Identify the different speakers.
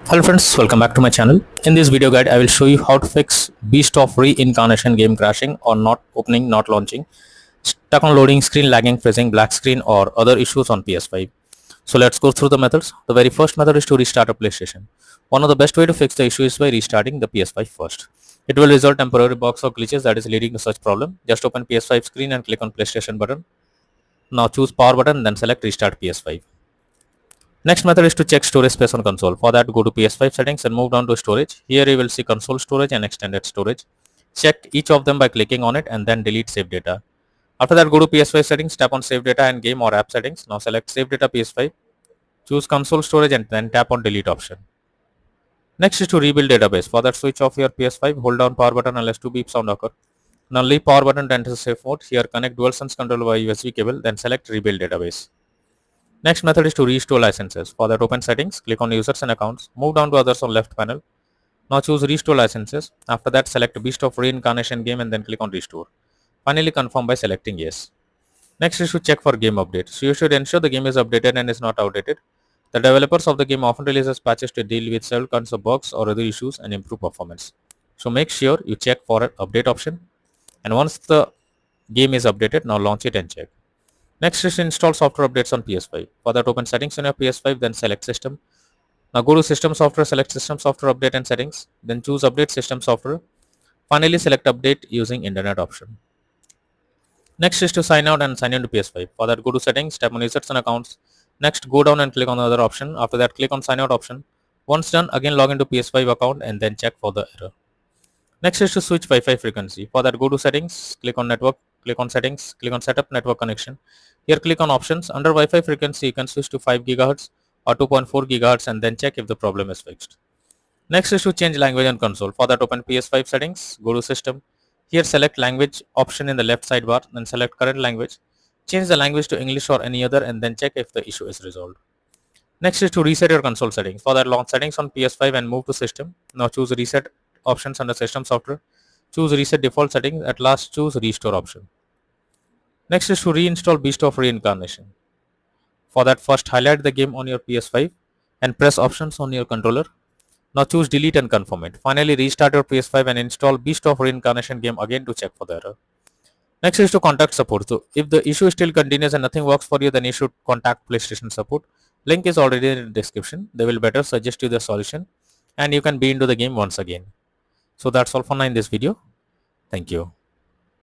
Speaker 1: Hello friends, welcome back to my channel. In this video guide, I will show you how to fix Beast of Reincarnation game crashing or not opening, not launching, stuck on loading screen, lagging, freezing, black screen or other issues on PS5. So let's go through the methods. The very first method is to restart a PlayStation. One of the best way to fix the issue is by restarting the PS5 first. It will resolve temporary bugs or glitches that is leading to such problem. Just open PS5 screen and click on PlayStation button. Now choose power button, then select restart PS5. Next method is to check storage space on console. For that, go to PS5 settings and move down to storage. Here you will see console storage and extended storage. Check each of them by clicking on it and then delete save data. After that, go to PS5 settings, tap on save data and game or app settings. Now select save data PS5. Choose console storage and then tap on delete option. Next is to rebuild database. For that, switch off your PS5, hold down power button unless 2 beep sound occur. Now leave power button to enter safe mode. Here connect DualSense controller via USB cable, then select rebuild database. Next method is to restore licenses. For that, open settings, click on users and accounts, move down to others on left panel. Now choose restore licenses. After that, select Beast of Reincarnation game and then click on restore. Finally confirm by selecting yes. Next is to check for game updates. So you should ensure the game is updated and is not outdated. The developers of the game often releases patches to deal with several kinds of bugs or other issues and improve performance. So make sure you check for an update option. And once the game is updated, now launch it and check. Next is install software updates on PS5. For that, open settings on your PS5, then select system. Now go to system software, select system software update and settings, then choose update system software. Finally select update using internet option. Next is to sign out and sign into PS5. For that, go to settings, tap on users and accounts. Next, go down and click on the other option. After that, click on sign out option. Once done, again log into PS5 account and then check for the error. Next is to switch Wi-Fi frequency. For that, go to settings, click on network, click on settings, click on setup network connection. Here click on options. Under Wi-Fi frequency, you can switch to 5 GHz or 2.4 GHz and then check if the problem is fixed. Next is to change language on console. For that, open PS5 settings, go to system. Here select language option in the left sidebar, then select current language. Change the language to English or any other and then check if the issue is resolved. Next is to reset your console settings. For that, launch settings on PS5 and move to system. Now choose reset options under system software. Choose reset default settings. At last, choose restore option. Next is to reinstall Beast of Reincarnation. For that, first highlight the game on your PS5 and press options on your controller. Now choose delete and confirm it. Finally restart your PS5 and install Beast of Reincarnation game again to check for the error. Next is to contact support. So if the issue still continues and nothing works for you, then you should contact PlayStation support. Link is already in the description. They will better suggest you the solution and you can be into the game once again. So that's all for now in this video. Thank you.